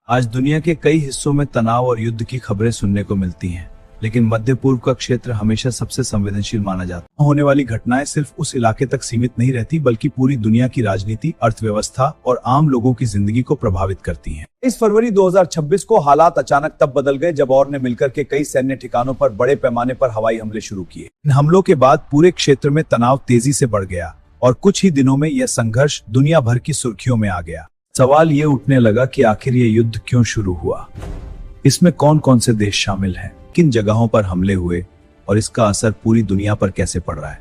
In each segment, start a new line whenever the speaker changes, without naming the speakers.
आज दुनिया के कई हिस्सों में तनाव और युद्ध की खबरें सुनने को मिलती हैं, लेकिन मध्य पूर्व का क्षेत्र हमेशा सबसे संवेदनशील माना जाता है। होने वाली घटनाएं सिर्फ उस इलाके तक सीमित नहीं रहती, बल्कि पूरी दुनिया की राजनीति, अर्थव्यवस्था और आम लोगों की जिंदगी को प्रभावित करती हैं। इस फरवरी 2026 को हालात अचानक तब बदल गए जब और ने मिलकर के कई सैन्य ठिकानों पर बड़े पैमाने पर हवाई हमले शुरू किए। इन हमलों के बाद पूरे क्षेत्र में तनाव तेजी से बढ़ गया और कुछ ही दिनों में यह संघर्ष दुनिया भर की सुर्खियों में आ गया। सवाल ये उठने लगा कि आखिर ये युद्ध क्यों शुरू हुआ, इसमें कौन कौन से देश शामिल हैं, किन जगहों पर हमले हुए और इसका असर पूरी दुनिया पर कैसे पड़ रहा है।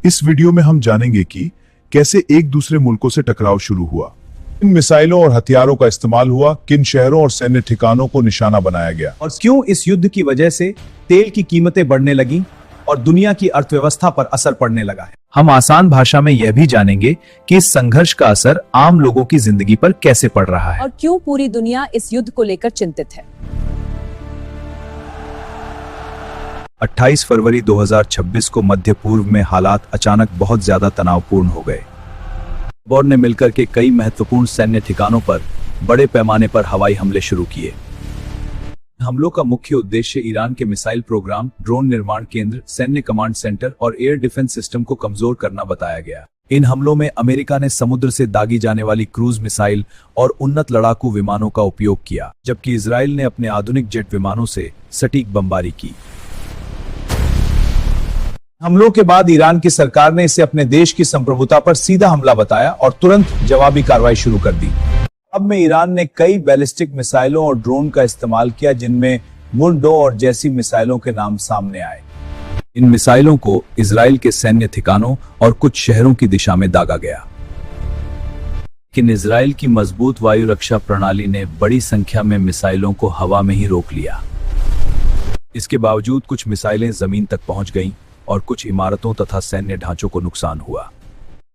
इस वीडियो में हम जानेंगे कि कैसे एक दूसरे मुल्कों से टकराव शुरू हुआ, किन मिसाइलों और हथियारों का इस्तेमाल हुआ, किन शहरों और सैन्य ठिकानों को निशाना बनाया गया
और क्यों इस युद्ध की वजह से तेल की कीमतें बढ़ने लगी और दुनिया की अर्थव्यवस्था पर असर पड़ने लगा है। हम आसान भाषा में यह भी जानेंगे कि इस संघर्ष का असर आम लोगों की जिंदगी पर कैसे पड़ रहा है
और क्यों पूरी दुनिया इस युद्ध को लेकर चिंतित है।
28 फरवरी 2026 को मध्य पूर्व में हालात अचानक बहुत ज्यादा तनावपूर्ण हो गए। और ने मिलकर के कई महत्वपूर्ण सैन्य ठिकानों पर बड़े पैमाने पर हवाई हमले शुरू किए। हमलों का मुख्य उद्देश्य ईरान के मिसाइल प्रोग्राम, ड्रोन निर्माण केंद्र, सैन्य कमांड सेंटर और एयर डिफेंस सिस्टम को कमजोर करना बताया गया। इन हमलों में अमेरिका ने समुद्र से दागी जाने वाली क्रूज मिसाइल और उन्नत लड़ाकू विमानों का उपयोग किया, जबकि इजराइल ने अपने आधुनिक जेट विमानों से सटीक बमबारी की। हमलों के बाद ईरान की सरकार ने इसे अपने देश की संप्रभुता पर सीधा हमला बताया और तुरंत जवाबी कार्रवाई शुरू कर दी। अब में ईरान ने कई बैलिस्टिक मिसाइलों और ड्रोन का इस्तेमाल किया, जिनमें मुंडो और जैसी मिसाइलों के नाम सामने आए। इन मिसाइलों को इजराइल के सैन्य ठिकानों और कुछ शहरों की दिशा में दागा गया, लेकिन इजराइल की मजबूत वायु रक्षा प्रणाली ने बड़ी संख्या में मिसाइलों को हवा में ही रोक लिया। इसके बावजूद कुछ मिसाइलें जमीन तक पहुंच गईं और कुछ इमारतों तथा सैन्य ढांचों को नुकसान हुआ।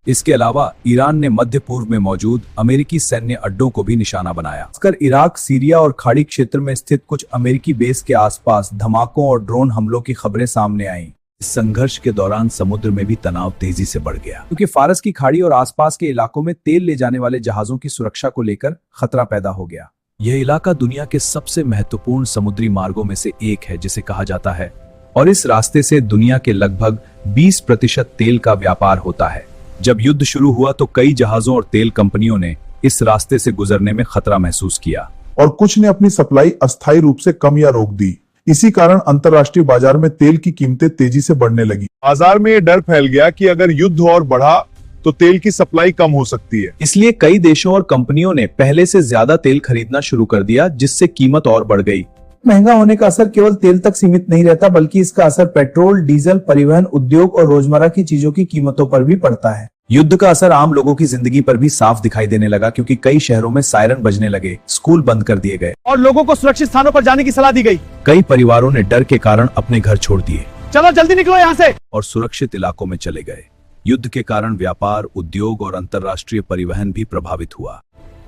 इसके अलावा ईरान ने मध्य पूर्व में मौजूद अमेरिकी सैन्य अड्डों को भी निशाना बनाया। खासकर इराक, सीरिया और खाड़ी क्षेत्र में स्थित कुछ अमेरिकी बेस के आसपास धमाकों और ड्रोन हमलों की खबरें सामने आईं। इस संघर्ष के दौरान समुद्र में भी तनाव तेजी से बढ़ गया, क्योंकि फारस की खाड़ी और आसपास के इलाकों में तेल ले जाने वाले जहाजों की सुरक्षा को लेकर खतरा पैदा हो गया। यह इलाका दुनिया के सबसे महत्वपूर्ण समुद्री मार्गों में से एक है, जिसे कहा जाता है, और इस रास्ते से दुनिया के लगभग 20% तेल का व्यापार होता है। जब युद्ध शुरू हुआ तो कई जहाजों और तेल कंपनियों ने इस रास्ते से गुजरने में खतरा महसूस किया
और कुछ ने अपनी सप्लाई अस्थायी रूप से कम या रोक दी। इसी कारण अंतर्राष्ट्रीय बाजार में तेल की कीमतें तेजी से बढ़ने लगी। बाजार में ये डर फैल गया कि अगर युद्ध और बढ़ा तो तेल की सप्लाई कम हो सकती है।
इसलिए कई देशों और कंपनियों ने पहले से ज्यादा तेल खरीदना शुरू कर दिया, जिससे कीमत और बढ़ गई। महंगा होने का असर केवल तेल तक सीमित नहीं रहता, बल्कि इसका असर पेट्रोल, डीजल, परिवहन, उद्योग और रोजमर्रा की चीजों की कीमतों पर भी पड़ता है। युद्ध का असर आम लोगों की जिंदगी पर भी साफ दिखाई देने लगा, क्योंकि कई शहरों में सायरन बजने लगे, स्कूल बंद कर दिए गए
और लोगों को सुरक्षित स्थानों पर जाने की सलाह दी गई।
कई परिवारों ने डर के कारण अपने घर छोड़ दिए,
चलो जल्दी निकलो यहाँ से,
और सुरक्षित इलाकों में चले गए। युद्ध के कारण व्यापार, उद्योग और अंतर्राष्ट्रीय परिवहन भी प्रभावित हुआ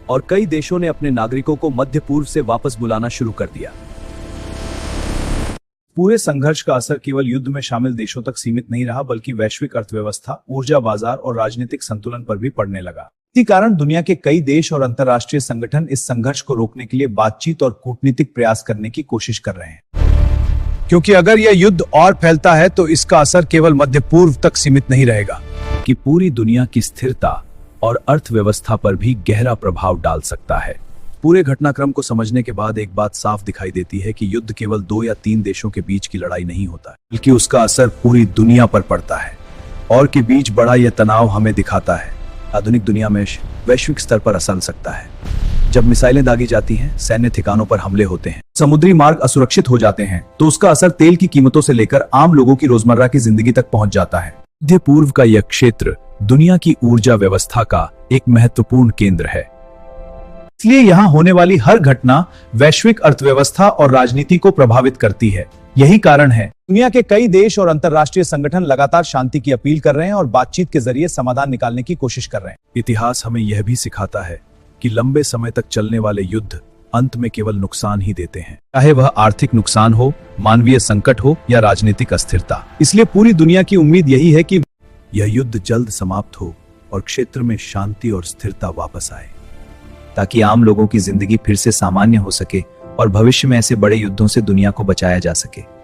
और कई देशों ने अपने नागरिकों को मध्य पूर्व से वापस बुलाना शुरू कर दिया। पूरे संघर्ष का असर केवल युद्ध में शामिल देशों तक सीमित नहीं रहा, बल्कि वैश्विक अर्थव्यवस्था, ऊर्जा बाजार और राजनीतिक संतुलन पर भी पड़ने लगा। इसी कारण दुनिया के कई देश और अंतर्राष्ट्रीय संगठन इस संघर्ष को रोकने के लिए बातचीत और कूटनीतिक प्रयास करने की कोशिश कर रहे हैं, क्योंकि अगर यह युद्ध और फैलता है तो इसका असर केवल मध्य पूर्व तक सीमित नहीं रहेगा, कि पूरी दुनिया की स्थिरता और अर्थव्यवस्था पर भी गहरा प्रभाव डाल सकता है। पूरे घटनाक्रम को समझने के बाद एक बात साफ दिखाई देती है कि युद्ध केवल 2 या 3 देशों के बीच की लड़ाई नहीं होता, बल्कि उसका असर पूरी दुनिया पर पड़ता है और के बीच बड़ा यह तनाव हमें दिखाता है आधुनिक दुनिया में वैश्विक स्तर पर असर सकता है। जब मिसाइलें दागी जाती हैं, सैन्य ठिकानों पर हमले होते हैं, समुद्री मार्ग असुरक्षित हो जाते हैं, तो उसका असर तेल की कीमतों से लेकर आम लोगों की रोजमर्रा की जिंदगी तक पहुंच जाता है। मध्य पूर्व का यह क्षेत्र दुनिया की ऊर्जा व्यवस्था का एक महत्वपूर्ण केंद्र है, इसलिए यहाँ होने वाली हर घटना वैश्विक अर्थव्यवस्था और राजनीति को प्रभावित करती है। यही कारण है दुनिया के कई देश और अंतर्राष्ट्रीय संगठन लगातार शांति की अपील कर रहे हैं और बातचीत के जरिए समाधान निकालने की कोशिश कर रहे हैं। इतिहास हमें यह भी सिखाता है कि लंबे समय तक चलने वाले युद्ध अंत में केवल नुकसान ही देते हैं, चाहे वह आर्थिक नुकसान हो, मानवीय संकट हो या राजनीतिक अस्थिरता। इसलिए पूरी दुनिया की उम्मीद यही है कि यह युद्ध जल्द समाप्त हो और क्षेत्र में शांति और स्थिरता वापस आए। ताकि आम लोगों की जिंदगी फिर से सामान्य हो सके और भविष्य में ऐसे बड़े युद्धों से दुनिया को बचाया जा सके।